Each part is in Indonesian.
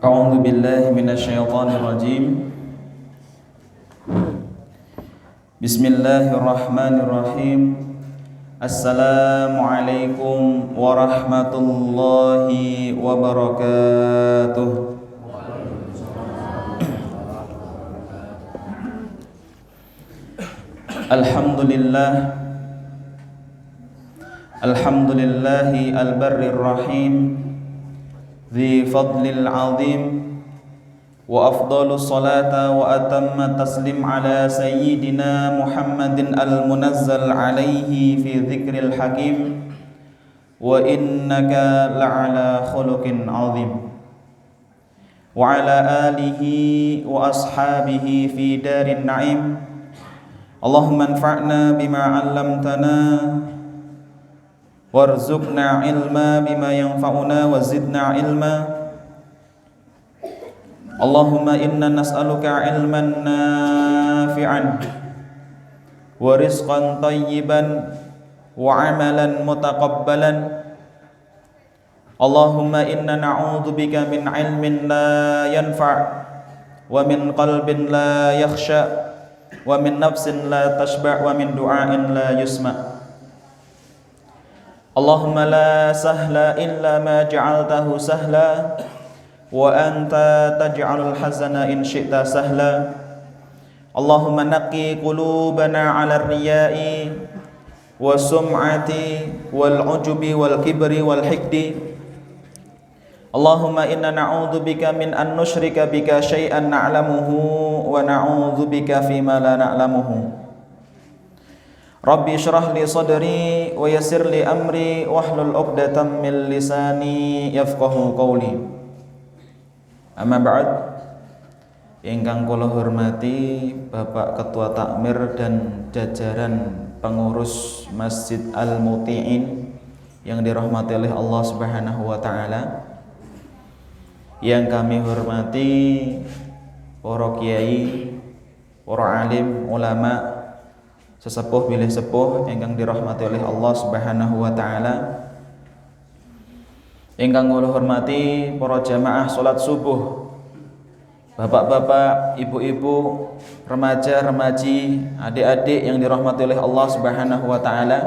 A'udzu billahi minasyaitonir rajim. Bismillahirrahmanirrahim. Assalamualaikum warahmatullahi wabarakatuh. Alhamdulillahi al-barrir rahim, dzi fadlil azim, wa afdalu salata wa atamma taslim ala sayyidina Muhammadin al-munazzal alaihi fi dzikril hakim, wa innaka la'ala khuluqin azim, wa ala alihi wa ashabihi fi darin na'im. Allahumma anfa'na bima 'allamtana warzuqna ilma bima yanfa'una wa zidna ilma. Allahumma inna nas'aluka ilman nafi'an wa rizqan tayyiban wa amalan mutaqabbalan. Allahumma inna na'udzubika min ilmin la yanfa' wa min qalbin la yakhsha wa min nafsin la tashba' wa min du'ain la yusma'. Allahumma la sahla illa ma ja'altahu sahla wa anta taj'alul hazana in syi'ta sahla. Allahumma naqqi qulubana 'ala ar-riya'i wa sum'ati wal 'ujubi wal kibri wal hikdi. Allahumma inna na'udzubika min an nusyrika bika syai'an na'lamuhu wa na'udzubika fima la na'lamuhu. Rabbi syrah li sadri wa yassir li amri wahlul 'uqdatam min lisani yafqahu qawli. Amma ba'd. Ingkang kula hormati Bapak Ketua Takmir dan jajaran pengurus Masjid Al-Muti'in yang dirahmati oleh Allah Subhanahu wa taala. Yang kami hormati para kiai, para alim, ulama, sesepuh bilih sepuh ingkang dirahmati oleh Allah Subhanahu wa taala. Ingkang kula hormati para jamaah salat subuh, bapak-bapak, ibu-ibu, remaja-remaji, adik-adik yang dirahmati oleh Allah Subhanahu wa taala.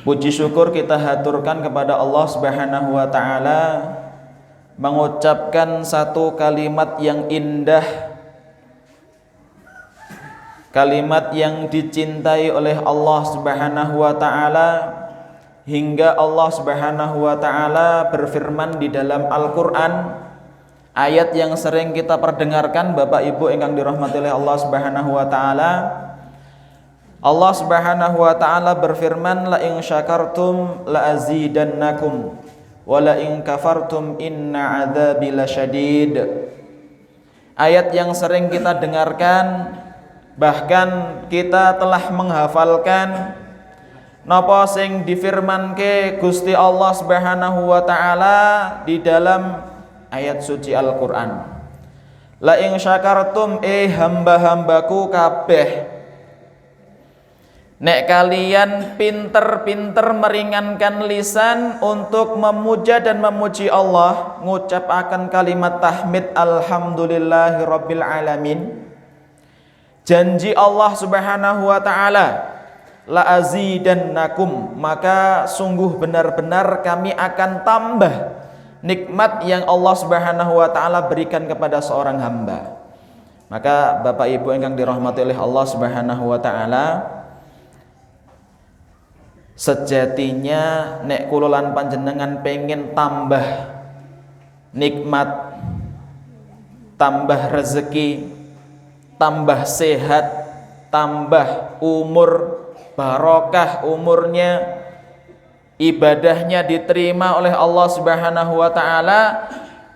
Puji syukur kita haturkan kepada Allah Subhanahu wa taala, mengucapkan satu kalimat yang indah, kalimat yang dicintai oleh Allah Subhanahu wa taala, hingga Allah Subhanahu wa taala berfirman di dalam Al-Qur'an, ayat yang sering kita perdengarkan Bapak Ibu ingkang dirahmati oleh Allah Subhanahu wa taala. Allah Subhanahu wa taala berfirman, la in syakartum la azidannakum wa la in kafartum inna adzabi lasyadid. Ayat yang sering kita dengarkan, bahkan kita telah menghafalkan napa sing difirmanke Gusti Allah Subhanahu wa taala di dalam ayat suci Al-Qur'an. La in syakartum, hamba-hambaku kabeh, nek kalian pinter-pinter meringankan lisan untuk memuja dan memuji Allah, ngucapaken kalimat tahmid alhamdulillahi rabbil alamin, janji Allah Subhanahu wa taala, la azidannakum, maka sungguh benar-benar kami akan tambah nikmat yang Allah Subhanahu wa taala berikan kepada seorang hamba. Maka Bapak Ibu yang dirahmati oleh Allah Subhanahu wa taala, sejatinya nek kula lan panjenengan pengen tambah nikmat, tambah rezeki, tambah sehat, tambah umur, barokah umurnya, ibadahnya diterima oleh Allah Subhanahu wa taala,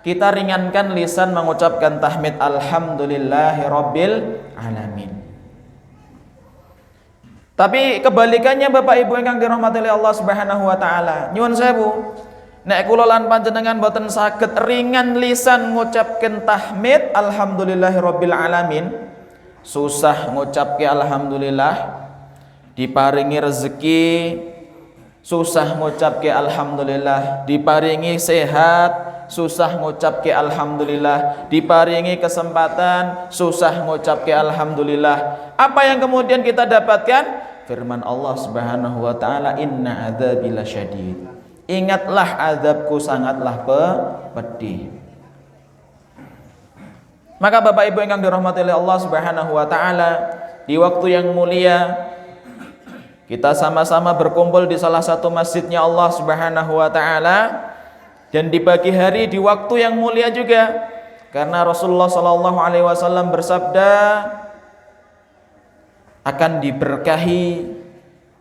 kita ringankan lisan mengucapkan tahmid alhamdulillahi rabbil alamin. Tapi kebalikannya Bapak Ibu ingkang dirahmati oleh Allah Subhanahu wa taala, nyuwun sewu, nek kula lan panjenengan boten saged ringan lisan ngucapkeun tahmid alhamdulillahi rabbil alamin, susah ngucapke alhamdulillah, diparingi rezeki, susah ngucapke alhamdulillah, diparingi sehat, susah ngucapke alhamdulillah, diparingi kesempatan, susah ngucapke alhamdulillah. Apa yang kemudian kita dapatkan? Firman Allah Subhanahu wa taala, inna adzabi lasyadid. Ingatlah azabku sangatlah pedih. Maka Bapak Ibu yang dirahmati oleh Allah Subhanahu wa taala, di waktu yang mulia kita sama-sama berkumpul di salah satu masjidnya Allah Subhanahu wa taala, dan di pagi hari di waktu yang mulia juga, karena Rasulullah sallallahu alaihi wasallam bersabda akan diberkahi,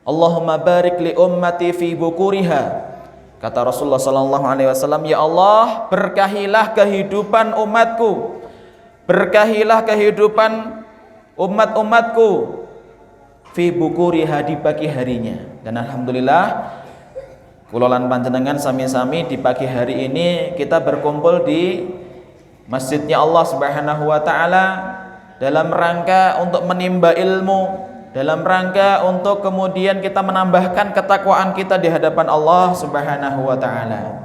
Allahumma barik li ummati fi bukuriha. Kata Rasulullah sallallahu alaihi wasallam, ya Allah, berkahilah kehidupan umatku, berkahilah kehidupan umat-umatku fi bukuriha, di pagi harinya. Dan alhamdulillah kula lan panjenengan sami-sami di pagi hari ini kita berkumpul di masjidnya Allah Subhanahu wa taala dalam rangka untuk menimba ilmu, dalam rangka untuk kemudian kita menambahkan ketakwaan kita di hadapan Allah Subhanahu wa taala.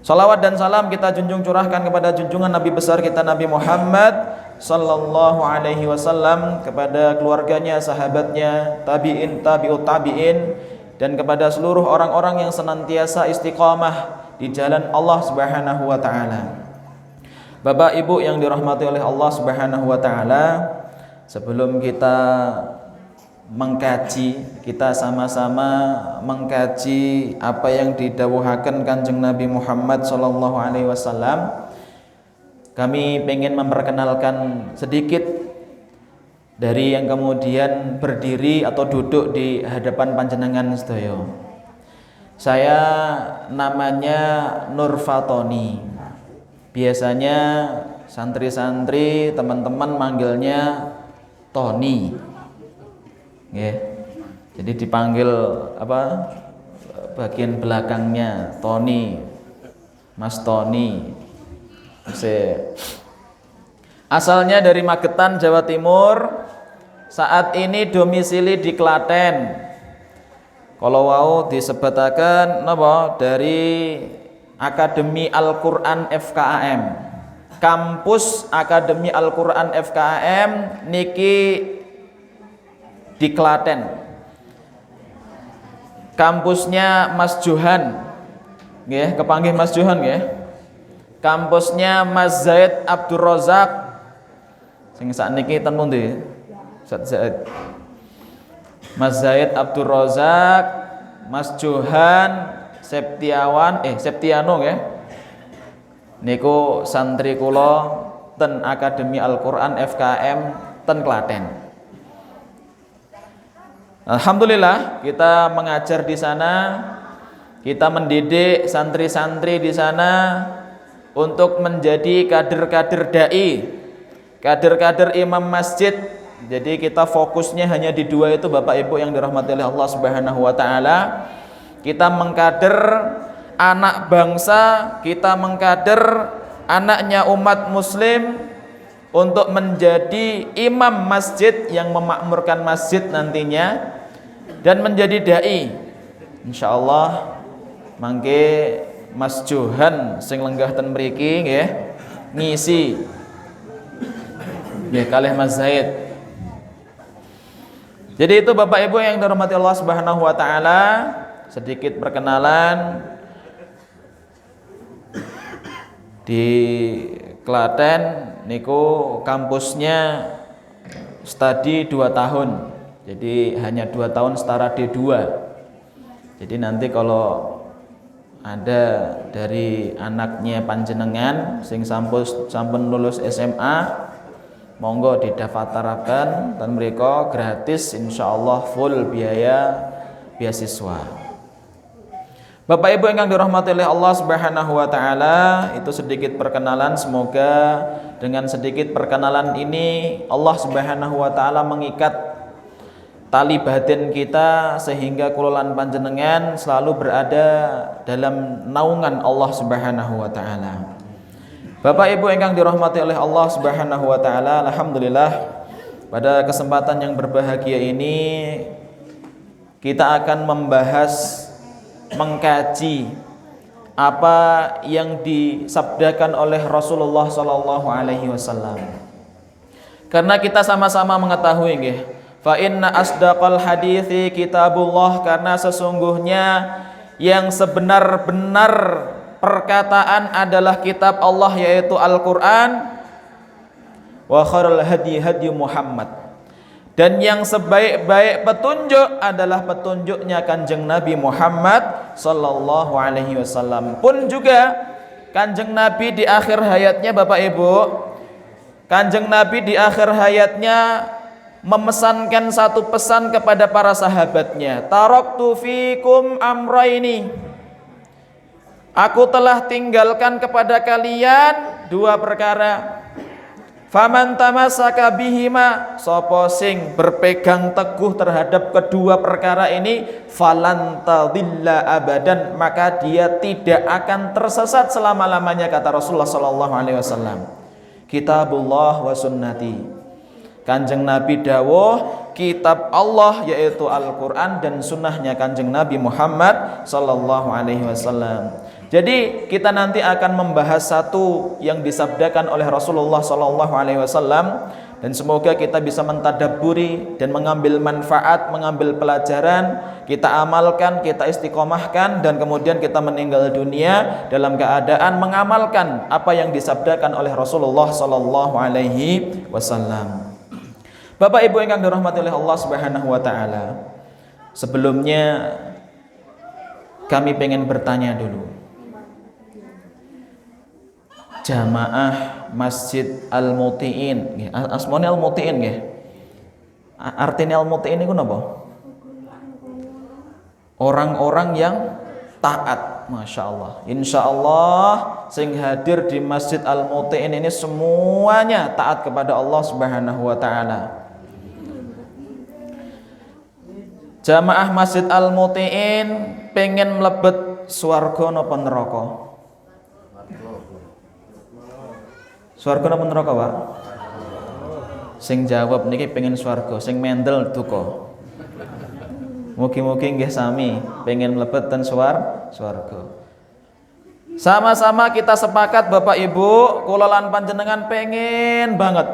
Salawat dan salam kita junjung curahkan kepada junjungan Nabi besar kita Nabi Muhammad sallallahu alaihi wasallam, kepada keluarganya, sahabatnya, tabi'in, tabi'ut tabi'in, dan kepada seluruh orang-orang yang senantiasa istiqamah di jalan Allah Subhanahu wa taala. Bapak Ibu yang dirahmati oleh Allah Subhanahu wa taala, sebelum kita mengkaji, kita sama-sama mengkaji apa yang didhawuhaken Kanjeng Nabi Muhammad sallallahu alaihi wasallam, kami ingin memperkenalkan sedikit dari yang kemudian berdiri atau duduk di hadapan panjenengan sedaya. Saya namanya Nur Fatoni. Biasanya santri-santri teman-teman manggilnya Tony. Nggih. Jadi dipanggil apa? Bagian belakangnya Tony. Mas Tony. Asalnya dari Magetan, Jawa Timur. Saat ini domisili di Klaten. Kalau wau disebutaken napa dari Akademi Al-Qur'an FKAM. Kampus Akademi Al-Qur'an FKAM niki di Klaten. Kampusnya Mas Johan. Nggih, kepanggih Mas Johan nggih. Kampusnya Mas Zaid Abdul Razak. Sing sakniki ten pundi? Ustaz Zaid. Mas Zaid Abdul Razak, Mas Johan Septiano ya. Niku santri kula ten Akademi Al-Qur'an FKM ten Klaten. Alhamdulillah kita mengajar di sana, kita mendidik santri-santri di sana untuk menjadi kader-kader dai, kader-kader imam masjid. Jadi kita fokusnya hanya di dua itu Bapak Ibu yang dirahmati oleh Allah Subhanahu wa taala. Kita mengkader anak bangsa, kita mengkader anaknya umat muslim untuk menjadi imam masjid yang memakmurkan masjid nantinya dan menjadi dai. Insyaallah mangke Mas Johan sing lenggah ten mriki nggih ngisi nggih kalih Mas Zaid. Jadi itu Bapak Ibu yang dirahmati Allah Subhanahu wa taala, sedikit perkenalan di Klaten niku kampusnya studi 2 tahun. Jadi hanya 2 tahun setara D2. Jadi nanti kalau ada dari anaknya panjenengan sing sampun lulus SMA, monggo didaftarkan dan mereka gratis insyaallah full biaya beasiswa. Bapak Ibu yang dirahmati oleh Allah Subhanahu wa taala, itu sedikit perkenalan. Semoga dengan sedikit perkenalan ini Allah Subhanahu wa taala mengikat tali batin kita sehingga kula lan panjenengan selalu berada dalam naungan Allah Subhanahu wa taala. Bapak Ibu yang dirahmati oleh Allah Subhanahu wa taala, alhamdulillah pada kesempatan yang berbahagia ini kita akan membahas, mengkaji apa yang disabdakan oleh Rasulullah sallallahu alaihi wasallam. Karena kita sama-sama mengetahui nggih, fa inna asdaqal hadithi kitabullah, karena sesungguhnya yang sebenar-benar perkataan adalah kitab Allah, yaitu Al-Qur'an. Wa khairul hadi hadi Muhammad, dan yang sebaik-baik petunjuk adalah petunjuknya Kanjeng Nabi Muhammad sallallahu alaihi wasallam. Pun juga Kanjeng Nabi di akhir hayatnya, Bapak Ibu, Kanjeng Nabi di akhir hayatnya memesankan satu pesan kepada para sahabatnya. Taraktu fikum amraini, aku telah tinggalkan kepada kalian dua perkara. Faman tamassaka bihima, sapa sing berpegang teguh terhadap kedua perkara ini, falan tadilla abadan, maka dia tidak akan tersesat selama-lamanya, kata Rasulullah sallallahu alaihi wasallam. Kitabullah wa sunnati, Kanjeng Nabi dawuh kitab Allah yaitu Al-Qur'an dan sunnahnya Kanjeng Nabi Muhammad sallallahu alaihi wasallam. Jadi kita nanti akan membahas satu yang disabdakan oleh Rasulullah sallallahu alaihi wasallam, dan semoga kita bisa mentadabburi dan mengambil manfaat, mengambil pelajaran, kita amalkan, kita istiqomahkan, dan kemudian kita meninggal dunia dalam keadaan mengamalkan apa yang disabdakan oleh Rasulullah sallallahu alaihi wasallam. Bapak Ibu yang dirahmati oleh Allah Subhanahu wa taala, sebelumnya kami pengen bertanya dulu. Jamaah Masjid Al-Muti'in, asmane Al-Muti'in nggih. Artinya Al-Muti'in niku napa? Orang-orang yang taat, Masya Allah. Insya Allah sing hadir di Masjid Al-Muti'in ini semuanya taat kepada Allah Subhanahu wa taala. Jamaah Masjid Al-Muti'in pengen mlebet swarga napa neraka? Swarga napa neraka, Pak? Sing jawab niki pengen swarga, sing mendel duka. Mugi-mugi nggih sami pengen mlebet ten swarga. Sama-sama kita sepakat Bapak Ibu, kula lan panjenengan pengen banget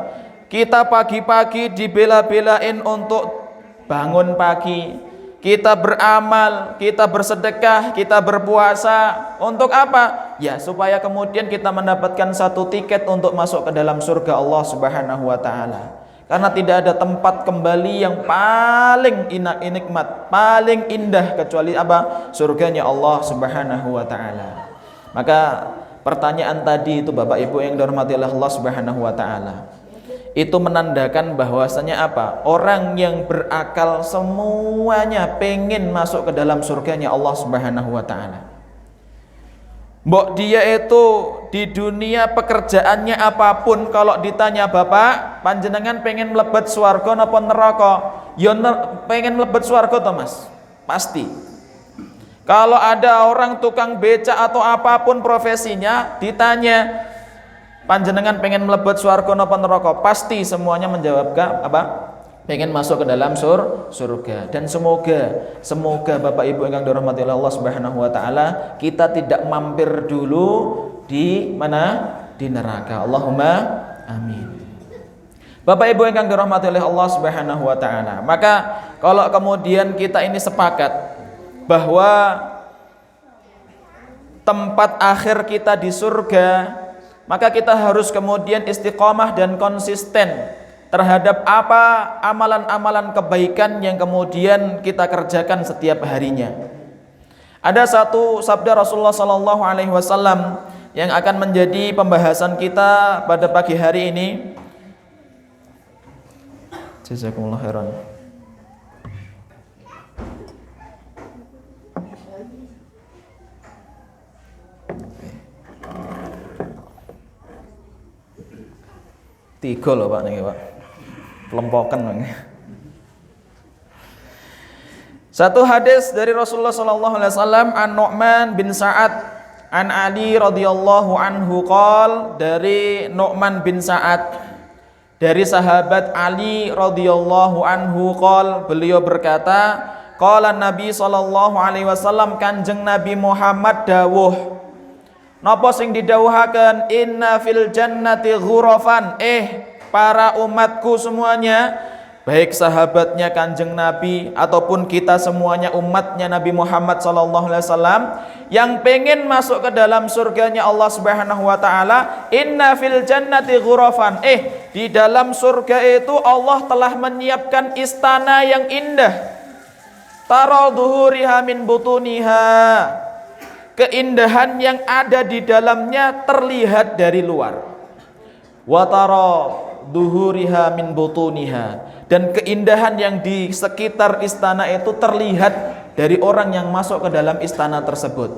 kita pagi-pagi dibela-belain untuk bangun pagi, kita beramal, kita bersedekah, kita berpuasa. Untuk apa? Ya supaya kemudian kita mendapatkan satu tiket untuk masuk ke dalam surga Allah Subhanahu wa taala. Karena tidak ada tempat kembali yang paling nikmat, paling indah kecuali apa? Surganya Allah Subhanahu wa taala. Maka pertanyaan tadi itu Bapak Ibu yang dirahmati Allah Subhanahu wa taala, itu menandakan bahwasanya apa? Orang yang berakal semuanya pengen masuk ke dalam surganya Allah Subhanahu wa taala. Mbok dia itu di dunia pekerjaannya apapun, kalau ditanya Bapak, panjenengan pengen mlebet swarga napa neraka? Ya pengen mlebet swarga to, Mas. Pasti. Kalau ada orang tukang beca atau apapun profesinya, ditanya panjenengan pengen mlebet swarga napa neraka, pasti semuanya menjawab apa? Pengen masuk ke dalam surga. Dan semoga Bapak Ibu yang dirahmati Allah Subhanahu wa taala, kita tidak mampir dulu di mana? Di neraka. Allahumma amin. Bapak Ibu yang dirahmati Allah Subhanahu wa taala, maka kalau kemudian kita ini sepakat bahwa tempat akhir kita di surga, maka kita harus kemudian istiqomah dan konsisten terhadap apa amalan-amalan kebaikan yang kemudian kita kerjakan setiap harinya. Ada satu sabda Rasulullah sallallahu alaihi wasallam yang akan menjadi pembahasan kita pada pagi hari ini. Jazakumullah khairan. Tiga loh Pak nih Pak, pelempokan nih. Satu hadis dari Rasulullah sallallahu alaihi wasallam, an Nu'man bin Sa'ad an Ali radhiyallahu anhu qol, dari Nu'man bin Sa'ad dari sahabat Ali radhiyallahu anhu qol, beliau berkata, Qala Nabi sallallahu alaihi wasallam, Kanjeng Nabi Muhammad dawuh, napa sing didhawuhaken, inna fil jannati ghurafan, para umatku semuanya, baik sahabatnya Kanjeng Nabi ataupun kita semuanya umatnya Nabi Muhammad sallallahu alaihi wasallam yang pengen masuk ke dalam surganya Allah Subhanahu wa taala, inna fil jannati ghurafan, di dalam surga itu Allah telah menyiapkan istana yang indah. Tara dhuhuriha min butuniha, keindahan yang ada di dalamnya terlihat dari luar. Wa tara dhuhuriha min butuniha, dan keindahan yang di sekitar istana itu terlihat dari orang yang masuk ke dalam istana tersebut.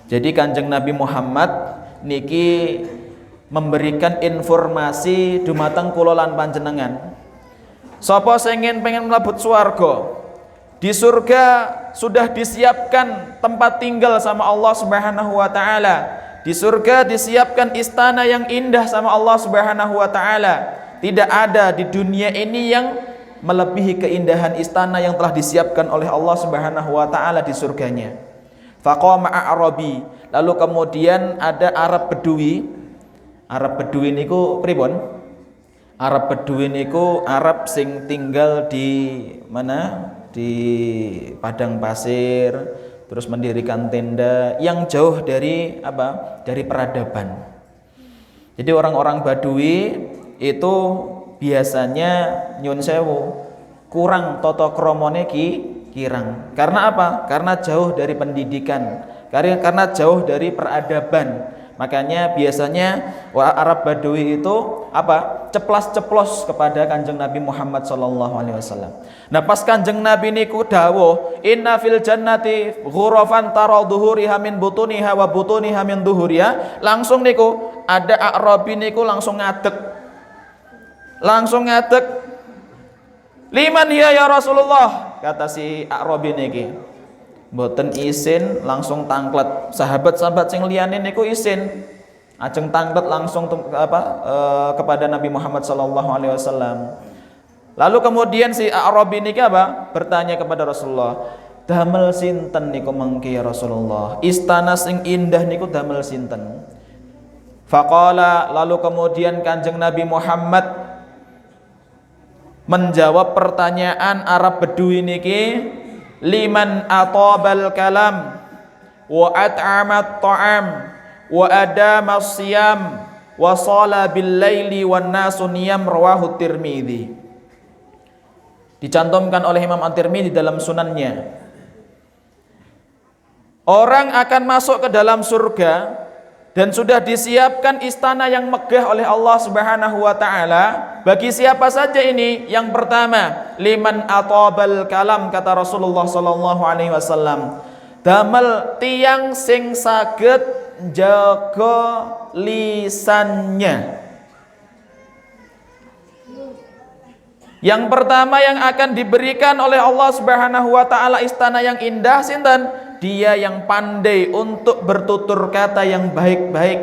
Jadi Kanjeng Nabi Muhammad niki memberikan informasi dumateng kula lan panjenengan. Sapa sing pengen mlebet swarga, di surga sudah disiapkan tempat tinggal sama Allah Subhanahu wa taala. Di surga disiapkan istana yang indah sama Allah Subhanahu wa taala. Tidak ada di dunia ini yang melebihi keindahan istana yang telah disiapkan oleh Allah Subhanahu wa taala di surganya. Faqama a'rabi, lalu kemudian ada Arab Bedui. Arab Bedui niku pripun? Arab Bedui niku Arab sing tinggal di mana? Di padang pasir, terus mendirikan tenda yang jauh dari apa? Dari peradaban. Jadi orang-orang Badui itu biasanya nyun sewu kurang toto kromone kirang. Karena apa? Karena jauh dari pendidikan, karena jauh dari peradaban. Makanya biasanya Arab Badui itu apa? Ceplas-ceplos kepada Kanjeng Nabi Muhammad sallallahu alaihi wasallam. Nah, pas Kanjeng Nabi niku dawuh, inna fil jannati ghurafan tara dhuhuriha min butuniha wa butuniha min dhuhuriha, langsung niku ada Arabi niku langsung ngadeg. Liman hiya ya Rasulullah, kata si Arabi niki. Mboten isin, langsung tangklet. Sahabat-sahabat sing liyane niku isin, ajeng tangklet langsung kepada Nabi Muhammad sallallahu alaihi wasallam. Lalu kemudian si Arabi niki apa? Bertanya kepada Rasulullah, damel sinten niku mengki ya Rasulullah? Istana sing indah niku damel sinten? Faqala, lalu kemudian Kanjeng Nabi Muhammad menjawab pertanyaan Arab Bedui niki, liman atabal kalam wa at'amat ta'am wa adama siyam wa shala bil laili wan nasu niyam, rawahu Tirmidzi. Dicantumkan oleh Imam At-Tirmidzi dalam sunannya. Orang akan masuk ke dalam surga dan sudah disiapkan istana yang megah oleh Allah Subhanahu wa taala. Bagi siapa saja ini? Yang pertama, liman atabal kalam, kata Rasulullah sallallahu alaihi wasallam, damel tiang sing saged jaga lisannya. Yang pertama yang akan diberikan oleh Allah Subhanahu wa taala istana yang indah sinten? Dia yang pandai untuk bertutur kata yang baik-baik.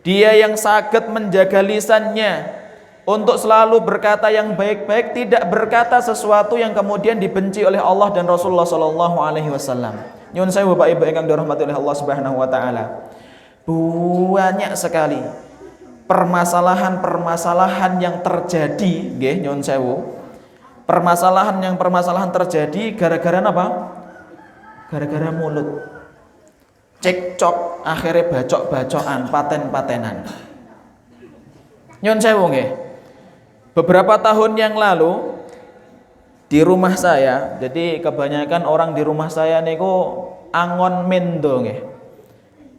Dia yang saged menjaga lisannya untuk selalu berkata yang baik-baik, tidak berkata sesuatu yang kemudian dibenci oleh Allah dan Rasulullah sallallahu alaihi wasallam. Nyuwun sewu Bapak Ibu ingkang dirahmati oleh Allah Subhanahu wa taala. Banyak sekali permasalahan-permasalahan yang terjadi, nggih nyuwun sewu. Permasalahan terjadi gara-gara apa? Gara-gara mulut. Cekcok, akhirnya bacok-bacokan, paten-patenan. Nyuwun sewu nggih. Beberapa tahun yang lalu di rumah saya, jadi kebanyakan orang di rumah saya niku angon mendo nggih.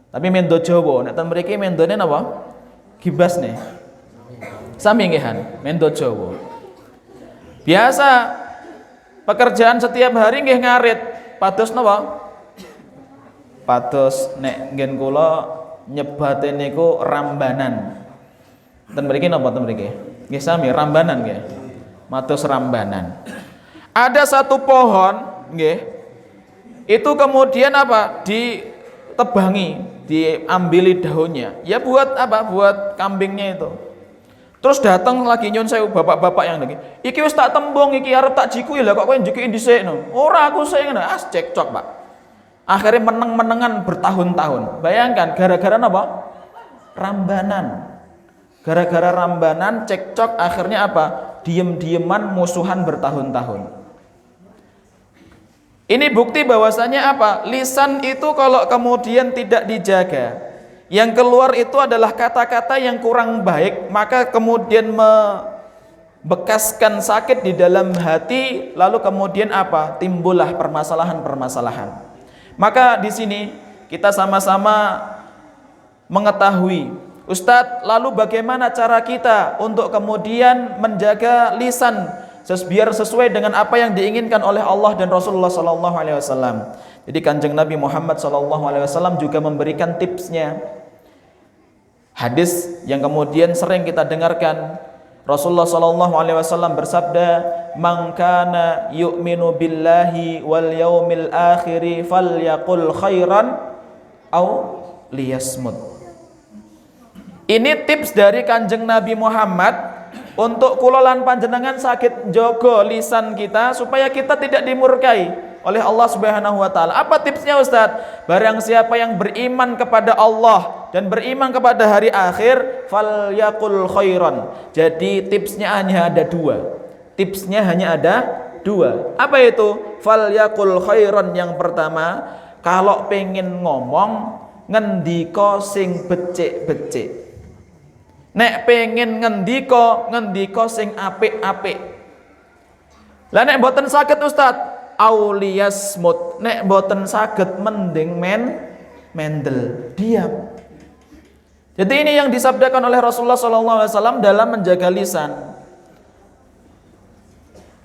Tapi mendo Jawa, nek ten mriki mendone napa? Gibas nih. Sami ngihan, mendo Jawa. Biasa pekerjaan setiap hari nggih ngarit. Pados napa? Pados nek nggen kula nyebate niku rambanan. Ten mriki napa ten mriki? Nggih sami rambanan nggih. Mados rambanan. Ada satu pohon nggih. Itu kemudian apa? Ditebangi, diambili daunnya. Ya buat apa? Buat kambingnya itu. Terus datang lagi nyun sewu bapak-bapak yang lagi. Iki wis tak tembung iki arep tak jikui lah kok kowe njikui dhisik no. Ora aku sing ngono, cekcok, Pak. Akhirnya meneng-menengan bertahun-tahun. Bayangkan gara-gara apa? Rambanan. Gara-gara rambanan cekcok akhirnya apa? Diem-dieman musuhan bertahun-tahun. Ini bukti bahwasanya apa? Lisan itu kalau kemudian tidak dijaga, yang keluar itu adalah kata-kata yang kurang baik, maka kemudian membekaskan sakit di dalam hati, lalu kemudian apa? Timbullah permasalahan-permasalahan. Maka di sini kita sama-sama mengetahui, Ustadz, lalu bagaimana cara kita untuk kemudian menjaga lisan biar sesuai dengan apa yang diinginkan oleh Allah dan Rasulullah sallallahu alaihi wasallam. Jadi Kanjeng Nabi Muhammad sallallahu alaihi wasallam juga memberikan tipsnya. Hadis yang kemudian sering kita dengarkan, Rasulullah sallallahu alaihi wasallam bersabda, "Man kana yu'minu billahi wal yaumil akhir falyaqul khairan au liyasmut." Ini tips dari Kanjeng Nabi Muhammad untuk kulolan panjenengan sakit jogo lisan kita supaya kita tidak dimurkai oleh Allah Subhanahu wa taala. Apa tipsnya, Ustaz? Barang siapa yang beriman kepada Allah dan beriman kepada hari akhir, falyaqul khairan. Jadi tipsnya hanya ada dua. Tipsnya hanya ada dua. Apa itu? Falyaqul khairan. Yang pertama, kalau pengen ngomong ngendika sing becik-becik. Nek pengen ngendika sing apik-apik. Lah nek mboten saged Ustaz, auliyasmut. Nek mboten saged mending mendel, diam. Jadi ini yang disabdakan oleh Rasulullah SAW dalam menjaga lisan.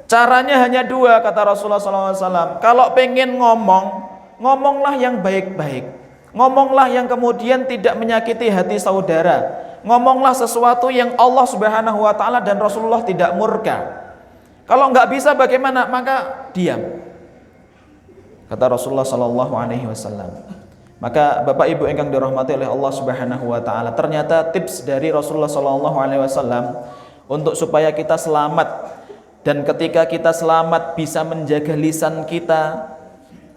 Caranya hanya dua, kata Rasulullah SAW. Kalau pengen ngomonglah yang baik-baik. Ngomonglah yang kemudian tidak menyakiti hati saudara. Ngomonglah sesuatu yang Allah Subhanahu wa taala dan Rasulullah tidak murka. Kalau enggak bisa bagaimana? Maka diam. Kata Rasulullah sallallahu alaihi wasallam. Maka Bapak Ibu ingkang dirahmati oleh Allah Subhanahu wa taala, ternyata tips dari Rasulullah sallallahu alaihi wasallam untuk supaya kita selamat, dan ketika kita selamat bisa menjaga lisan kita,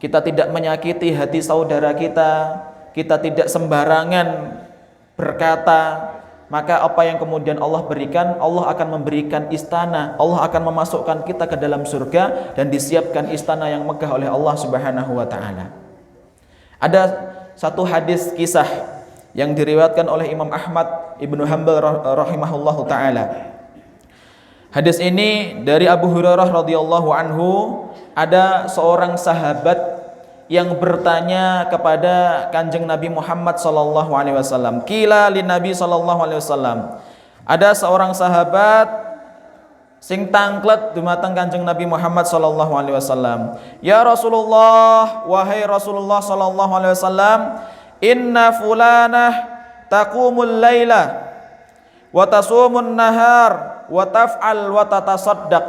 kita tidak menyakiti hati saudara kita tidak sembarangan berkata, maka apa yang kemudian Allah berikan, Allah akan memberikan istana, Allah akan memasukkan kita ke dalam surga dan disiapkan istana yang megah oleh Allah Subhanahu wa taala. Ada satu hadis kisah yang diriwayatkan oleh Imam Ahmad Ibnu Hanbal rahimahullahu taala. Hadis ini dari Abu Hurairah radhiyallahu anhu, ada seorang sahabat yang bertanya kepada Kanjeng Nabi Muhammad sallallahu alaihi wasallam. Qila lin Nabi sallallahu alaihi wasallam. Ada seorang sahabat sing tangklet dumateng Kanjeng Nabi Muhammad sallallahu alaihi wasallam. Ya Rasulullah, wahai Rasulullah sallallahu alaihi wasallam, inna fulanah taqumul laila wa tasumun nahar wa taf'al wa tatasaddaq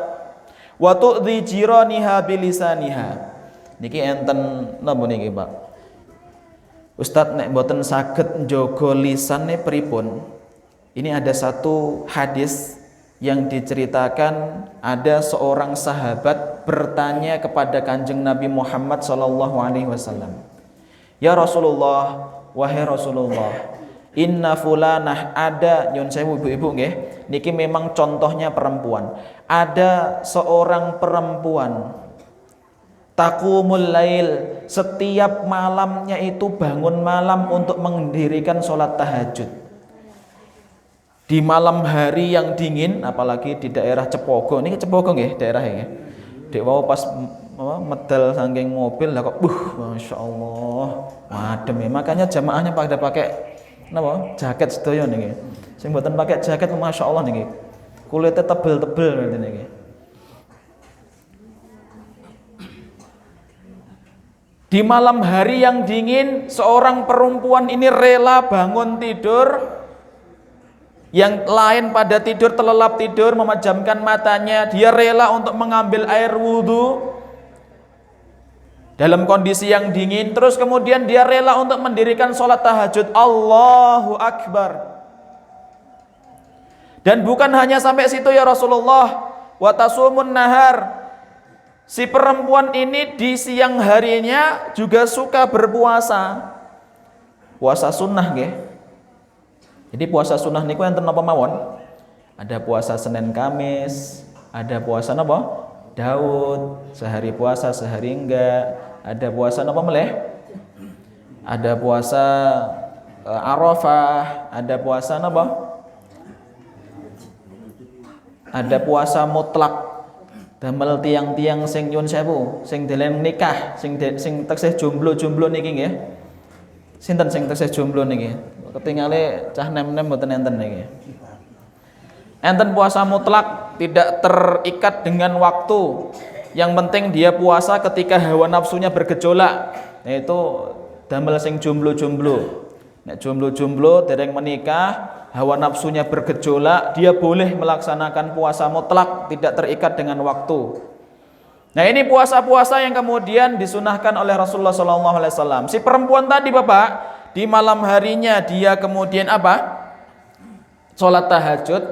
wa tu'dhi jiraniha bilisaniha. Niki enten napa niki, Pak? Ustaz nek mboten saged njaga lisane pripun? Ini ada satu hadis yang diceritakan, ada seorang sahabat bertanya kepada Kanjeng Nabi Muhammad sallallahu alaihi wasallam. Ya Rasulullah, wahai Rasulullah, inna fulanah, ada nyun sewu ibu-ibu nggih, niki memang contohnya perempuan. Ada seorang perempuan taqumul lail, setiap malamnya itu bangun malam untuk mendirikan sholat tahajud. Di malam hari yang dingin, apalagi di daerah Cepogo, ini Cepogo nggih daerahnya. Dek wau pas medal saking mobil lah kok Masya Allah madem ya. Makanya jamaahnya pada pakai napa? Jaket sedaya niki. Sing mboten pakai jaket Masya Allah niki. Kulitnya tebel-tebel ngene niki. Di malam hari yang dingin, seorang perempuan ini rela bangun tidur, yang lain pada tidur terlelap tidur, memejamkan matanya, dia rela untuk mengambil air wudhu dalam kondisi yang dingin, terus kemudian dia rela untuk mendirikan sholat tahajud. Allahu Akbar. Dan bukan hanya sampai situ ya Rasulullah, wa tasumun nahar. Si perempuan ini di siang harinya juga suka berpuasa. Puasa sunnah nggih. Jadi puasa sunnah niku enten napa mawon? Ada puasa Senin Kamis, ada puasa napa? Daud, sehari puasa sehari enggak. Ada puasa napa meleh? Ada puasa Arafah, ada puasa napa? Ada puasa mutlak. Damel tiang-tiang sing nyuwun sewu, sing deleng nikah, sing teksih jomblo-jomblo niki nggih. Sinten sing teksih jomblo niki? Ketingale cah nem-nem mboten enten niki. Enten puasa mutlak, tidak terikat dengan waktu. Yang penting dia puasa ketika hawa nafsunya bergejolak. Yaitu damel sing jomblo-jomblo. Nek jomblo-jomblo dereng menikah, hawa nafsunya bergejolak, dia boleh melaksanakan puasa mutlak, tidak terikat dengan waktu. Nah, ini puasa-puasa yang kemudian disunahkan oleh Rasulullah SAW. Si perempuan tadi Bapak, di malam harinya dia kemudian apa? Sholat tahajud.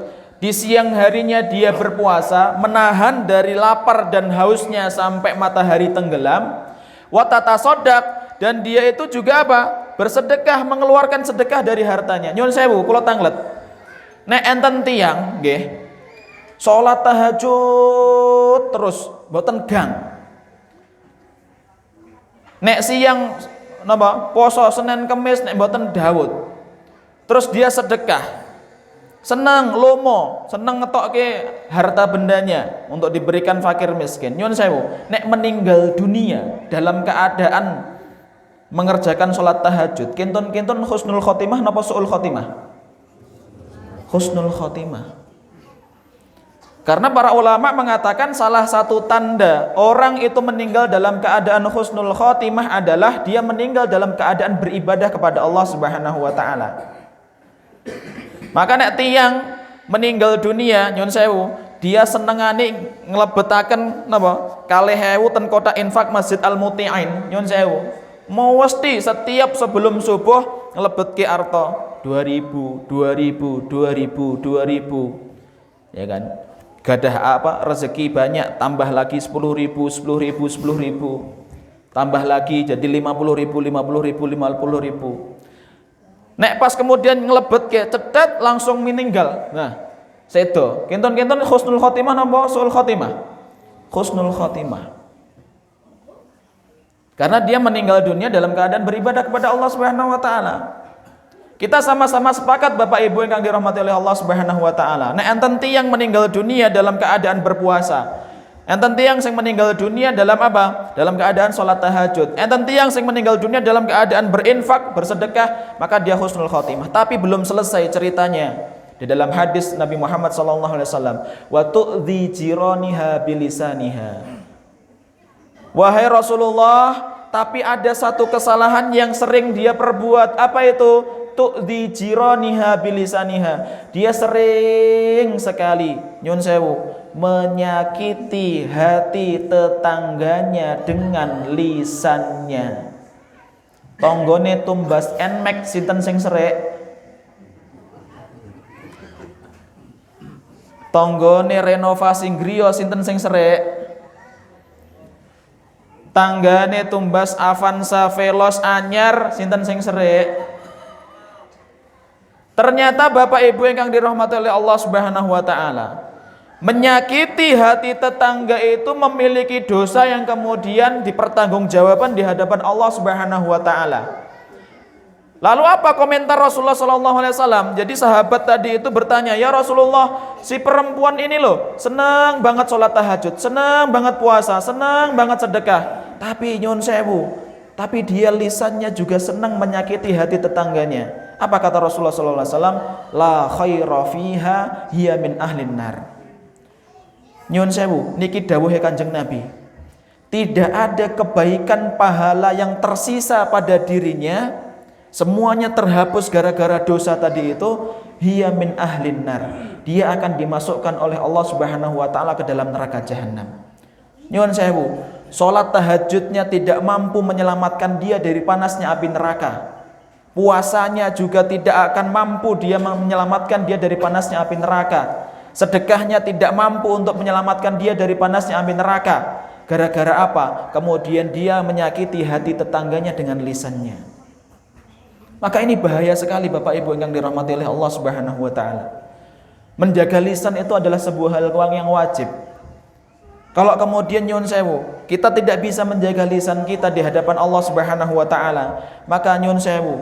Di siang harinya dia berpuasa, menahan dari lapar dan hausnya sampai matahari tenggelam. Watatasodak, dan dia itu juga apa? Bersedekah, mengeluarkan sedekah dari hartanya. Nyun sewu kula tanglet. Nek enten tiyang nggih salat tahajud terus mboten gang. Nek siang napa poso Senin Kamis nek mboten Daud. Terus dia sedekah. Senang lomo, senang ngetokke harta bendanya untuk diberikan fakir miskin. Nyun sewu, nek meninggal dunia dalam keadaan mengerjakan sholat tahajud, kinton-kinton husnul khotimah napa su'ul khotimah? Husnul khotimah. Karena para ulama mengatakan salah satu tanda orang itu meninggal dalam keadaan husnul khotimah adalah dia meninggal dalam keadaan beribadah kepada Allah Subhanahu wa taala. Maka nek tiyang meninggal dunia nyun sewu, dia senengane nglebetaken napa? 2.000 ten kotak infak Masjid Al-Muti'in nyun sewu. Mesti setiap sebelum subuh ngelebetke arta 2.000 ya kan, gadah apa rezeki banyak, tambah lagi 10.000 tambah lagi jadi 50.000 nek pas kemudian ngelebetke cetet langsung meninggal. Nah sedo kinton-kinton husnul khotimah napa suul khotimah? Husnul khotimah. Karena dia meninggal dunia dalam keadaan beribadah kepada Allah Subhanahu wa taala. Kita sama-sama sepakat Bapak Ibu yang dirahmati oleh Allah Subhanahu wa taala. Nek enten tiyang meninggal dunia dalam keadaan berpuasa. Enten tiyang sing meninggal dunia dalam apa? Dalam keadaan salat tahajud. Enten tiyang sing meninggal dunia dalam keadaan berinfak, bersedekah, maka dia husnul khotimah. Tapi belum selesai ceritanya. Di dalam hadis Nabi Muhammad sallallahu alaihi wasallam, wa tu'dhi jiraniha bilisaniha. Wahai Rasulullah, tapi ada satu kesalahan yang sering dia perbuat. Apa itu? Tu'dhi jiraniha bilisaniha. Dia sering sekali nyun sewu menyakiti hati tetangganya dengan lisannya. Tonggone tumbas enmek sinten sing serek? Tonggone renovasi griya sinten sing serek? Tanggane tumbas Avanza Veloz anyar sinten sing serik? Ternyata Bapak Ibu yang dirahmati oleh Allah Subhanahu wa taala, menyakiti hati tetangga itu memiliki dosa yang kemudian dipertanggungjawabkan di hadapan Allah Subhanahu wa taala. Lalu apa komentar Rasulullah SAW? Jadi sahabat tadi itu bertanya, ya Rasulullah, si perempuan ini loh senang banget sholat tahajud, senang banget puasa, senang banget sedekah, tapi nyun sewu, tapi dia lisannya juga senang menyakiti hati tetangganya. Apa kata Rasulullah SAW? La khaira fiha hiya min ahlin nar. Nyun sewu, niki dawuhe Kanjeng Nabi, tidak ada kebaikan pahala yang tersisa pada dirinya, semuanya terhapus gara-gara dosa tadi itu. Hiya min ahlin nar, dia akan dimasukkan oleh Allah Subhanahu wa taala ke dalam neraka jahanam. Nyuwun sewu, salat tahajudnya tidak mampu menyelamatkan dia dari panasnya api neraka. puasanya juga tidak akan mampu dia menyelamatkan dia dari panasnya api neraka. Sedekahnya tidak mampu untuk menyelamatkan dia dari panasnya api neraka. Gara-gara apa? Kemudian dia menyakiti hati tetangganya dengan lisannya. Maka ini bahaya sekali Bapak Ibu yang dirahmati oleh Allah Subhanahu wa taala. Menjaga lisan itu adalah sebuah hal yang wajib. Kalau kemudian nyun sewu, kita tidak bisa menjaga lisan kita di hadapan Allah Subhanahu wa taala, maka nyun sewu,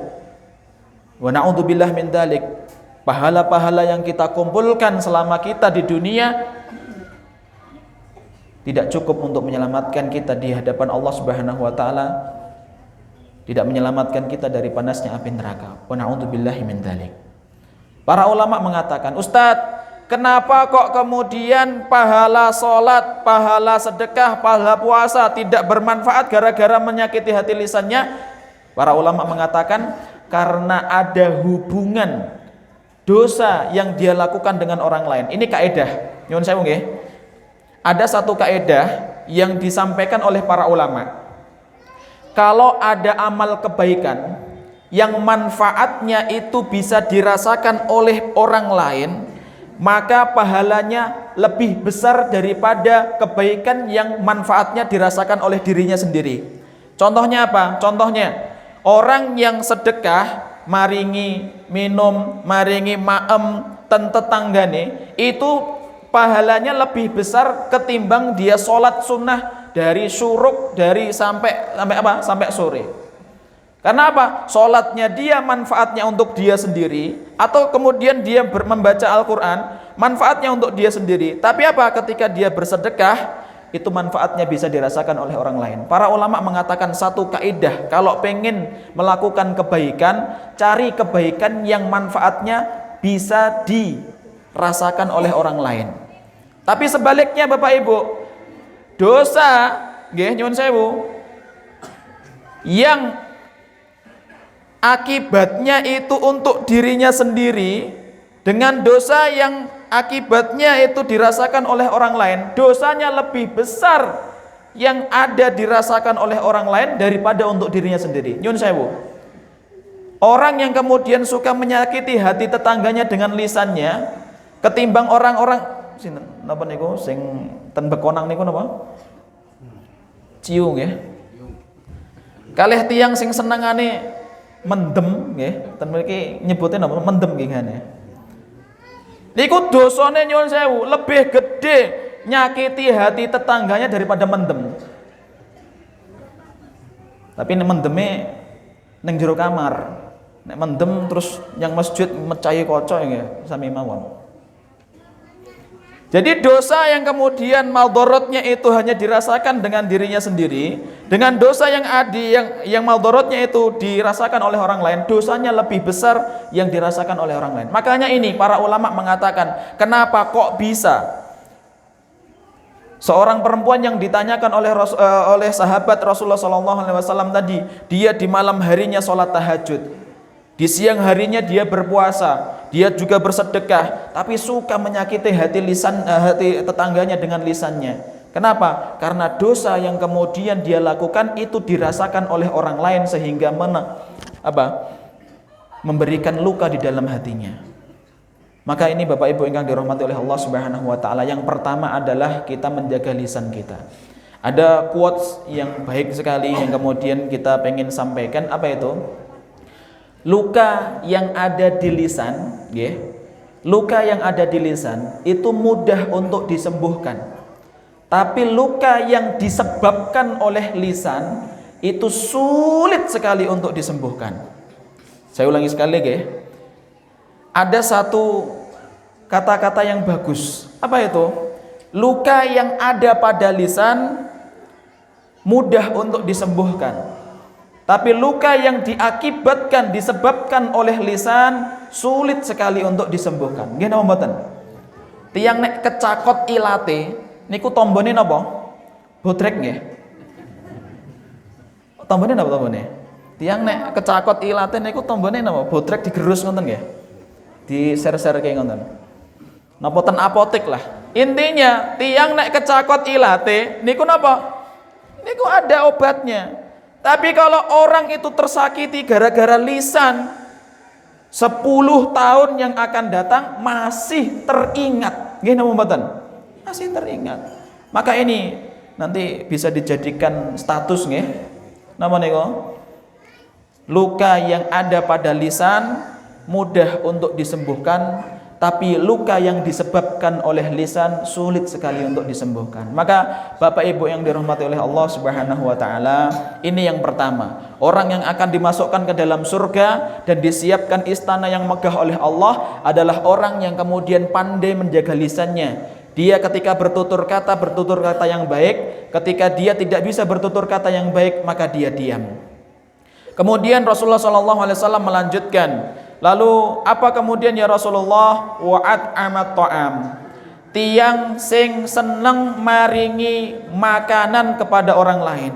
wa na'udzubillah min dzalik, pahala-pahala yang kita kumpulkan selama kita di dunia tidak cukup untuk menyelamatkan kita di hadapan Allah Subhanahu wa taala, tidak menyelamatkan kita dari panasnya api neraka. Wa na'udzubillahi min dzalik. Para ulama mengatakan, "Ustadz, kenapa kok kemudian pahala sholat, pahala sedekah, pahala puasa tidak bermanfaat gara-gara menyakiti hati lisannya?" Para ulama mengatakan karena ada hubungan dosa yang dia lakukan dengan orang lain. Ini kaidah. Nyuwun sewu nggih. Ada satu kaidah yang disampaikan oleh para ulama. Kalau ada amal kebaikan yang manfaatnya itu bisa dirasakan oleh orang lain, maka pahalanya lebih besar daripada kebaikan yang manfaatnya dirasakan oleh dirinya sendiri. Contohnya apa? Contohnya orang yang sedekah, maringi minum, maringi maem ten tetanggane, itu pahalanya lebih besar ketimbang dia sholat sunnah dari syuruk sampai sore. Karena apa? Sholatnya dia manfaatnya untuk dia sendiri, atau kemudian dia membaca Al-Quran manfaatnya untuk dia sendiri. Tapi apa? Ketika dia bersedekah, itu manfaatnya bisa dirasakan oleh orang lain. Para ulama mengatakan satu kaidah, kalau pengen melakukan kebaikan, cari kebaikan yang manfaatnya bisa dirasakan oleh orang lain. Tapi sebaliknya Bapak Ibu, dosa nggih nyuwun sewu yang akibatnya itu untuk dirinya sendiri dengan dosa yang akibatnya itu dirasakan oleh orang lain, dosanya lebih besar yang ada dirasakan oleh orang lain daripada untuk dirinya sendiri. Nyun sewu, orang yang kemudian suka menyakiti hati tetangganya dengan lisannya ketimbang orang-orang sinten napa niku sing ten bekonang niku napa? Ciung ya. Kalih tiyang sing senengane mendem nggih, ten mriki nyebute napa? Mendem nggih ngene. Niku dosane nyuwun sewu lebih gede nyakiti hati tetangganya daripada mendem. Tapi nek mendeme ning jero kamar. Nek mendem terus yang masjid mecahi kaca ya sami mawon. Jadi dosa yang kemudian maldorotnya itu hanya dirasakan dengan dirinya sendiri, dengan dosa yang yang maldorotnya itu dirasakan oleh orang lain, dosanya lebih besar yang dirasakan oleh orang lain. Makanya ini para ulama mengatakan, kenapa kok bisa seorang perempuan yang ditanyakan oleh sahabat Rasulullah SAW tadi, dia di malam harinya sholat tahajud, di siang harinya dia berpuasa, dia juga bersedekah, tapi suka menyakiti hati tetangganya dengan lisannya. Kenapa? Karena dosa yang kemudian dia lakukan itu dirasakan oleh orang lain sehingga memberikan luka di dalam hatinya. Maka ini Bapak Ibu yang dirahmati oleh Allah Subhanahu wa taala, yang pertama adalah kita menjaga lisan kita. Ada quotes yang baik sekali yang kemudian kita pengen sampaikan, apa itu? Luka yang ada di lisan, luka yang ada di lisan itu mudah untuk disembuhkan. Tapi luka yang disebabkan oleh lisan itu sulit sekali untuk disembuhkan. Saya ulangi sekali lagi. Ada satu kata-kata yang bagus. Apa itu? Luka yang ada pada lisan mudah untuk disembuhkan. Tapi luka yang disebabkan oleh lisan sulit sekali untuk disembuhkan. Nggih napa mboten? Tiyang nek kecakot ilate niku tombone napa? Bodrek nggih. Tombone napa tombone? Tiyang nek kecakot ilate niku tombone napa? Bodrek digerus ngoten nggih. Diser-serke ngoten. Napa ten apotek lah. Intinya tiyang nek kecakot ilate niku napa? Niku ada obatnya. Tapi kalau orang itu tersakiti gara-gara lisan, 10 tahun yang akan datang masih teringat. Nggih napa mboten? Masih teringat. Maka ini nanti bisa dijadikan status nggih. Napa niku? Luka yang ada pada lisan mudah untuk disembuhkan, tapi luka yang disebabkan oleh lisan sulit sekali untuk disembuhkan. Maka Bapak Ibu yang dirahmati oleh Allah Subhanahu wa taala, ini yang pertama. Orang yang akan dimasukkan ke dalam surga dan disiapkan istana yang megah oleh Allah adalah orang yang kemudian pandai menjaga lisannya. Dia ketika bertutur kata yang baik, ketika dia tidak bisa bertutur kata yang baik, maka dia diam. Kemudian Rasulullah SAW melanjutkan, lalu apa kemudian ya Rasulullah? Wa'at amat ta'am, tiang sing seneng maringi makanan kepada orang lain,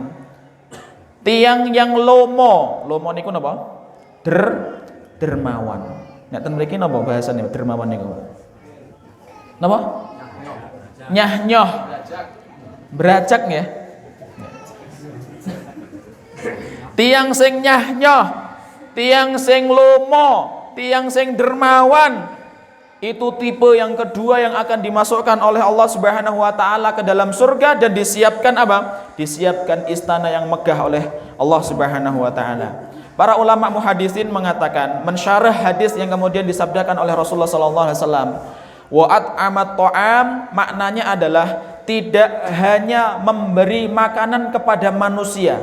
tiang yang lomo niku napa? Dermawan. Nek ten mriki napa bahasane dermawan niku? Napa? Nyah-nyoh. Berajak ya. Tiang sing nyah-nyoh, tiang sing lomo, tiang sing dermawan, itu tipe yang kedua yang akan dimasukkan oleh Allah Subhanahu wa taala ke dalam surga dan disiapkan apa? Disiapkan istana yang megah oleh Allah Subhanahu wa taala. Para ulama muhaddisin mengatakan, mensyarah hadis yang kemudian disabdakan oleh Rasulullah sallallahu alaihi wasallam, wa'at amat ta'am, maknanya adalah tidak hanya memberi makanan kepada manusia,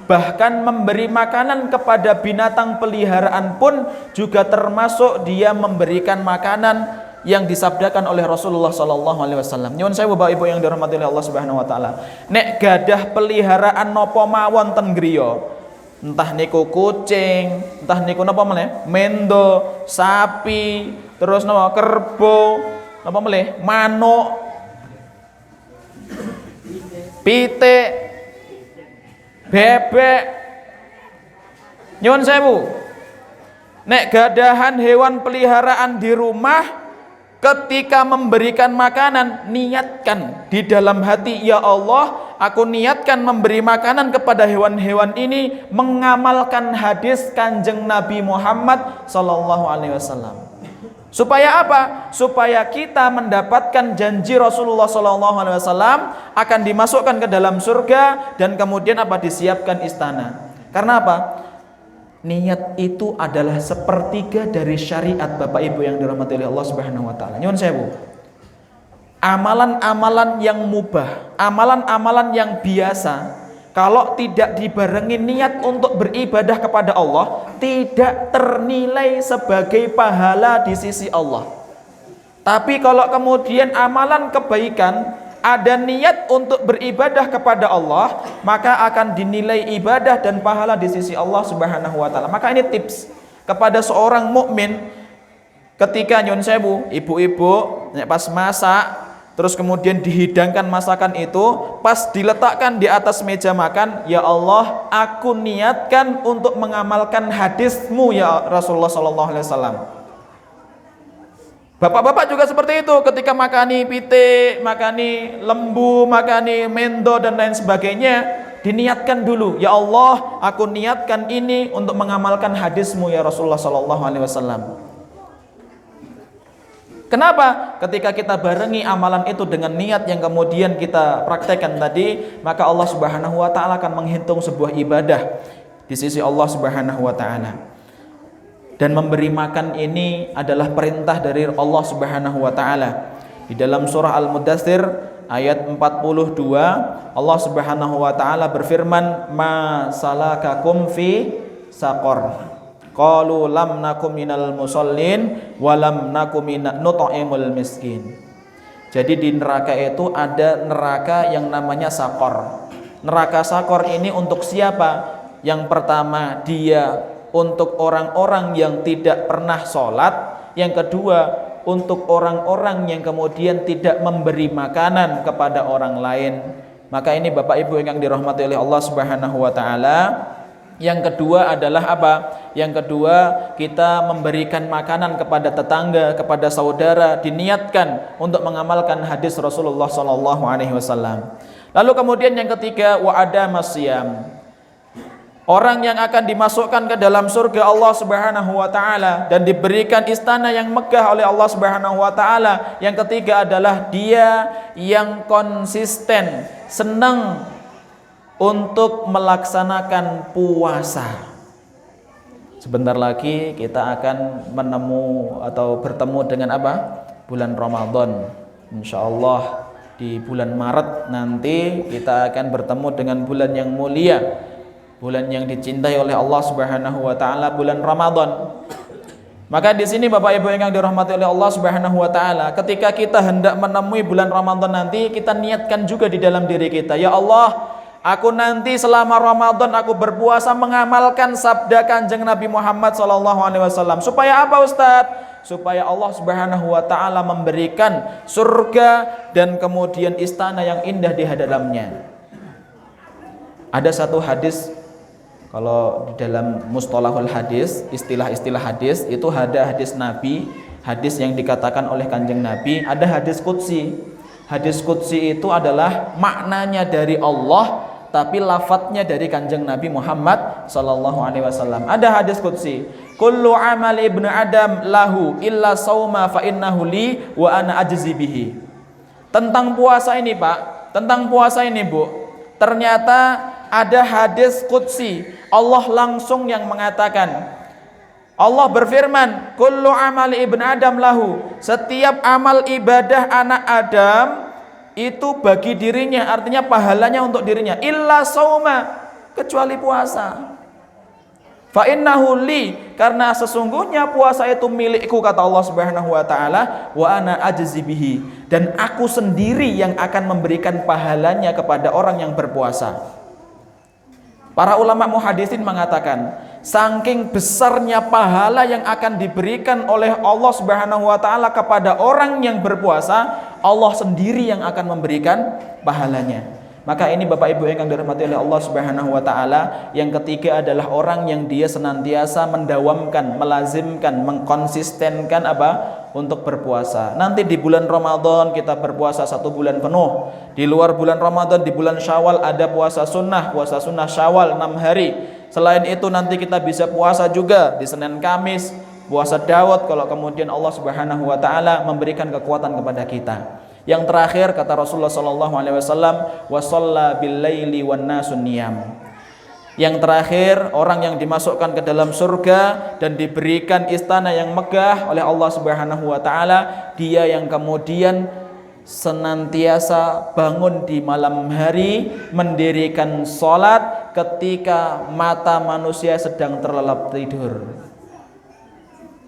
bahkan memberi makanan kepada binatang peliharaan pun juga termasuk dia memberikan makanan yang disabdakan oleh Rasulullah sallallahu alaihi wasallam. Nyuwun sewu Bapak Ibu yang dirahmati oleh Allah Subhanahu wa taala. Nek gadah peliharaan napa mawon ten griya, entah niku kucing, entah niku napa meneh, mendo, sapi, terus napa kerbau, napa meneh, manuk, pitik, bebek. Nyuwun sewu, nek gadahan hewan peliharaan di rumah, ketika memberikan makanan, niatkan di dalam hati, ya Allah, aku niatkan memberi makanan kepada hewan-hewan ini mengamalkan hadis Kanjeng Nabi Muhammad sallallahu alaihi wasallam. Supaya apa? Supaya kita mendapatkan janji Rasulullah SAW akan dimasukkan ke dalam surga dan kemudian apa? Disiapkan istana. Karena apa? Niat itu adalah sepertiga dari syariat Bapak Ibu yang dirahmati oleh Allah Subhanahu wa taala. Nyuwun sewu. Amalan-amalan yang mubah, amalan-amalan yang biasa, kalau tidak dibarengi niat untuk beribadah kepada Allah, tidak ternilai sebagai pahala di sisi Allah. Tapi kalau kemudian amalan kebaikan ada niat untuk beribadah kepada Allah, maka akan dinilai ibadah dan pahala di sisi Allah Subhanahu wa taala. Maka ini tips kepada seorang mukmin ketika nyun sewu, ibu-ibu pas masak, terus kemudian dihidangkan masakan itu, pas diletakkan di atas meja makan, ya Allah, aku niatkan untuk mengamalkan hadismu ya Rasulullah sallallahu alaihi wasallam. Bapak-bapak juga seperti itu, ketika makani pitik, makani lembu, makani mendo dan lain sebagainya, diniatkan dulu, ya Allah, aku niatkan ini untuk mengamalkan hadismu ya Rasulullah sallallahu alaihi wasallam. Kenapa? Ketika kita barengi amalan itu dengan niat yang kemudian kita praktekkan tadi, maka Allah Subhanahu wa taala akan menghitung sebuah ibadah di sisi Allah Subhanahu wa taala. Dan memberi makan ini adalah perintah dari Allah Subhanahu wa taala. Di dalam surah Al-Mudaththir ayat 42, Allah Subhanahu wa taala berfirman, "Ma salakakum fi saqar?" Qalu lam nakum minal musallin wa lam nakum nut'imul miskin. Jadi di neraka itu ada neraka yang namanya sakor. Neraka sakor ini untuk siapa? Yang pertama, dia untuk orang-orang yang tidak pernah sholat. Yang kedua, untuk orang-orang yang kemudian tidak memberi makanan kepada orang lain. Maka ini Bapak Ibu yang dirahmati oleh Allah Subhanahu wa taala. Yang kedua adalah apa? Yang kedua, kita memberikan makanan kepada tetangga, kepada saudara, diniatkan untuk mengamalkan hadis Rasulullah sallallahu alaihi wasallam. Lalu kemudian yang ketiga, wa ada masyam. Orang yang akan dimasukkan ke dalam surga Allah Subhanahu wa taala dan diberikan istana yang megah oleh Allah Subhanahu wa taala. Yang ketiga adalah dia yang konsisten, senang untuk melaksanakan puasa. Sebentar lagi kita akan bertemu dengan apa? Bulan Ramadan. Insyaallah di bulan Maret nanti kita akan bertemu dengan bulan yang mulia, bulan yang dicintai oleh Allah Subhanahu wa taala, bulan Ramadan. Maka di sini Bapak Ibu yang dirahmati oleh Allah Subhanahu wa taala, ketika kita hendak menemui bulan Ramadan nanti, kita niatkan juga di dalam diri kita, ya Allah, aku nanti selama Ramadan aku berpuasa mengamalkan sabda Kanjeng Nabi Muhammad SAW. Supaya apa Ustadz? Supaya Allah Subhanahu wa taala memberikan surga dan kemudian istana yang indah di dalamnya. Ada satu hadis, kalau di dalam mustalahul hadis, istilah-istilah hadis itu ada hadis Nabi, hadis yang dikatakan oleh Kanjeng Nabi, ada hadis qudsi. Hadis qudsi itu adalah maknanya dari Allah tapi lafadznya dari Kanjeng Nabi Muhammad sallallahu alaihi wasallam. Ada hadis qudsi, kullu amali ibnu adam lahu illa sauma fa innahu li wa ana ajzi bihi. Tentang puasa ini Pak, tentang puasa ini Bu, ternyata ada hadis qudsi, Allah langsung yang mengatakan. Allah berfirman, kullu amali ibn adam lahu, setiap amal ibadah anak Adam itu bagi dirinya, artinya pahalanya untuk dirinya, illa sauma, kecuali puasa. Fa innahu li, karena sesungguhnya puasa itu milikku, kata Allah Subhanahu wa taala, wa ana ajzi bihi, dan aku sendiri yang akan memberikan pahalanya kepada orang yang berpuasa. Para ulama muhaditsin mengatakan, saking besarnya pahala yang akan diberikan oleh Allah Subhanahu wa taala kepada orang yang berpuasa, Allah sendiri yang akan memberikan pahalanya. Maka ini Bapak Ibu yang dirahmati oleh Allah Subhanahu wa taala, yang ketiga adalah orang yang dia senantiasa mendawamkan, melazimkan, mengkonsistenkan apa? Untuk berpuasa. Nanti di bulan Ramadan kita berpuasa 1 bulan penuh. Di luar bulan Ramadan, di bulan Syawal ada puasa sunnah Syawal 6 hari. Selain itu nanti kita bisa puasa juga di Senin Kamis, puasa Daud kalau kemudian Allah Subhanahu wa taala memberikan kekuatan kepada kita. Yang terakhir kata Rasulullah sallallahu alaihi wasallam, wa shalla bil laili wan nasun niyam. Yang terakhir, orang yang dimasukkan ke dalam surga dan diberikan istana yang megah oleh Allah Subhanahu wa taala, dia yang kemudian senantiasa bangun di malam hari, mendirikan salat ketika mata manusia sedang terlelap tidur.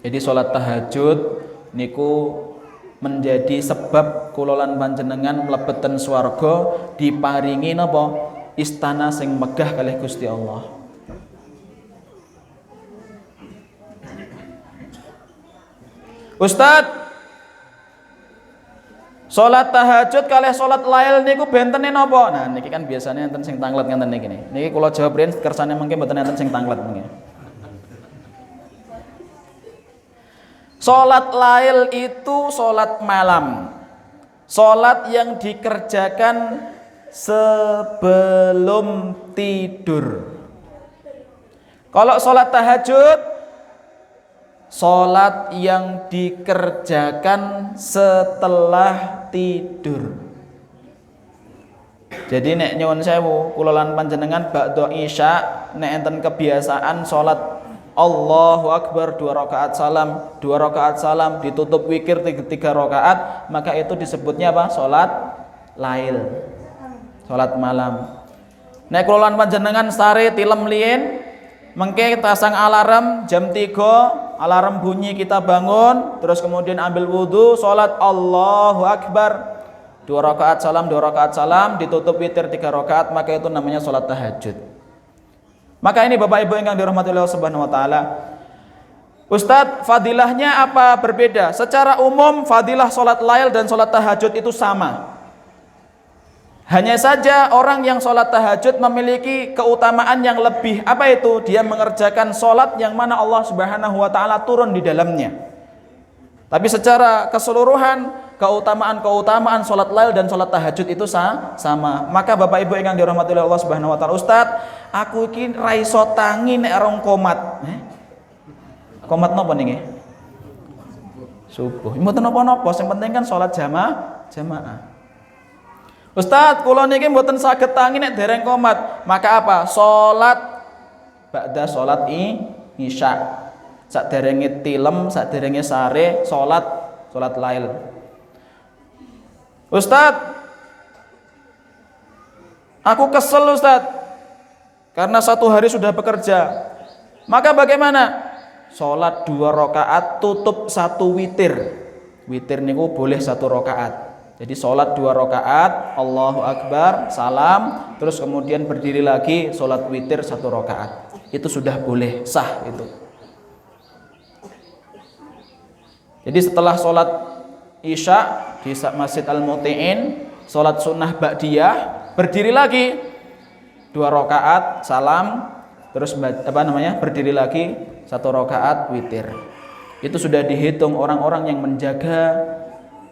Jadi salat tahajud niku menjadi sebab kulolan panjenengan mlebeten swarga, diparingi napa? Istana sing megah kalih Gusti Allah. Ustaz, salat tahajud kalih salat lail niku bentene napa? Nah niki kan biasanya enten sing tanglet ngenten niki. Niki kula jawab riyen kersane mengke mboten enten sing tanglet mengke. Salat lail itu salat malam. Salat yang dikerjakan sebelum tidur. Kalau sholat tahajud, sholat yang dikerjakan setelah tidur. Jadi nek nyuwun sewu, kula lan panjenengan ba'da isya nek enten kebiasaan sholat Allahu Akbar 2 rakaat salam, 2 rakaat salam, ditutup wikir 3 rakaat, maka itu disebutnya apa? Sholat lail. Salat malam. Nek kula lan panjenengan sare tilem liyen, mengke tasang alarm jam 3, alarm bunyi kita bangun, terus kemudian ambil wudu, salat Allahu Akbar 2 rakaat salam, ditutup witir 3 rakaat, maka itu namanya salat tahajud. Maka ini Bapak Ibu yang dirahmati Allah Subhanahu wa taala. Ustadz, fadilahnya apa berbeda? Secara umum fadilah salat lail dan salat tahajud itu sama. Hanya saja orang yang sholat tahajud memiliki keutamaan yang lebih. Apa itu? Dia mengerjakan sholat yang mana Allah Subhanahu wa ta'ala turun di dalamnya. Tapi secara keseluruhan keutamaan sholat lail dan sholat tahajud itu sama. Maka Bapak Ibu yang dirahmati oleh Allah Subhanahu wa taala, Ustaz, aku iki ra iso tangi nek rong komat. Komat napa niki? Subuh. Mboten napa-napa, sing penting kan sholat jamaah. Ustaz, kula niki mboten saged tangi nek dereng komat. Maka apa? Sholat ba'da sholat isya. Saderenge tilem, saderenge sare, sholat lail. Ustaz, aku kesel Ustaz, karena 1 hari sudah bekerja. Maka bagaimana? Sholat 2 rakaat tutup 1 witir. Witir niku boleh 1 rakaat. Jadi sholat 2 rakaat, Allahu Akbar, salam, terus kemudian berdiri lagi, sholat witir 1 rakaat. Itu sudah boleh, sah itu. Jadi setelah sholat isya di Masjid Al-Muti'in, sholat sunnah ba'diyah, berdiri lagi 2 rakaat, salam, terus berdiri lagi 1 rakaat witir. Itu sudah dihitung orang-orang yang menjaga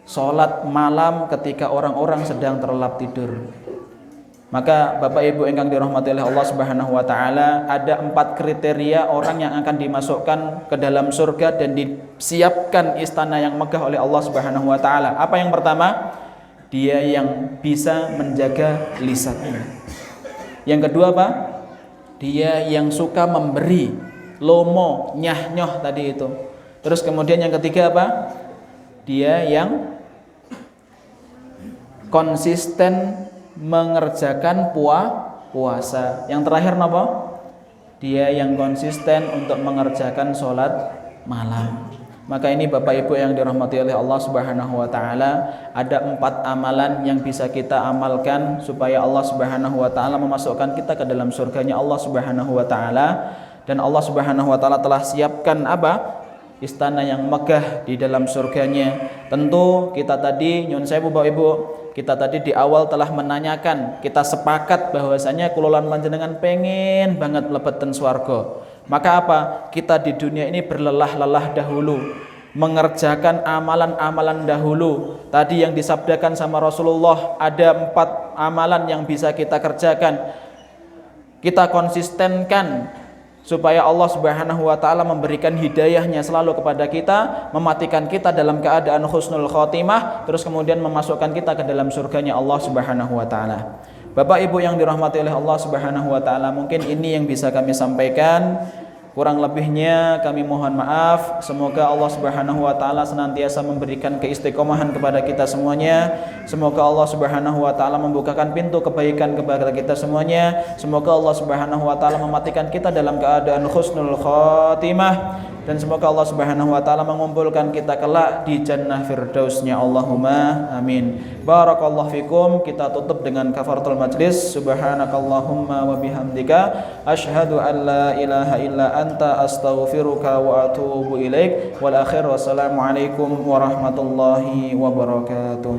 sholat malam ketika orang-orang sedang terlelap tidur. Maka Bapak Ibu yang dirahmati oleh Allah Subhanahu wa taala, ada 4 kriteria orang yang akan dimasukkan ke dalam surga dan disiapkan istana yang megah oleh Allah Subhanahu wa taala. Apa yang pertama? Dia yang bisa menjaga lisannya. Yang kedua apa? Dia yang suka memberi, lomo, nyah-nyoh tadi itu. Terus kemudian yang ketiga apa? Dia yang konsisten mengerjakan puasa. Yang terakhir apa? Dia yang konsisten untuk mengerjakan sholat malam. Maka ini Bapak Ibu yang dirahmati oleh Allah Subhanahu wa taala, ada 4 amalan yang bisa kita amalkan supaya Allah Subhanahu wa taala memasukkan kita ke dalam surganya Allah Subhanahu wa taala. Dan Allah Subhanahu wa taala telah siapkan apa? Istana yang megah di dalam surganya. Tentu kita tadi nyun sewu Bapak Ibu, kita tadi di awal telah menanyakan, kita sepakat bahwasanya kula lan panjenengan pengen banget mlebeten swarga. Maka apa? Kita di dunia ini berlelah-lelah dahulu, mengerjakan amalan-amalan dahulu. Tadi yang disabdakan sama Rasulullah, ada 4 amalan yang bisa kita kerjakan. Kita konsistenkan supaya Allah Subhanahu wa taala memberikan hidayahnya selalu kepada kita, mematikan kita dalam keadaan husnul khotimah, terus kemudian memasukkan kita ke dalam surganya Allah Subhanahu wa taala. Bapak Ibu yang dirahmati oleh Allah Subhanahu wa taala, mungkin ini yang bisa kami sampaikan. Kurang lebihnya kami mohon maaf. Semoga Allah Subhanahu wa taala senantiasa memberikan keistiqomahan kepada kita semuanya. Semoga Allah Subhanahu wa taala membukakan pintu kebaikan kepada kita semuanya. Semoga Allah Subhanahu wa taala mematikan kita dalam keadaan husnul khatimah, dan semoga Allah Subhanahu wa taala mengumpulkan kita kelak di jannah firdausnya. Allahumma amin. Barakallahu fikum. Kita tutup dengan kafaratul majlis. Subhanakallahumma wa bihamdika asyhadu an la ilaha illa anta astaghfiruka wa atubu ilaik. Wal akhir wassalamu alaikum warahmatullahi wabarakatuh.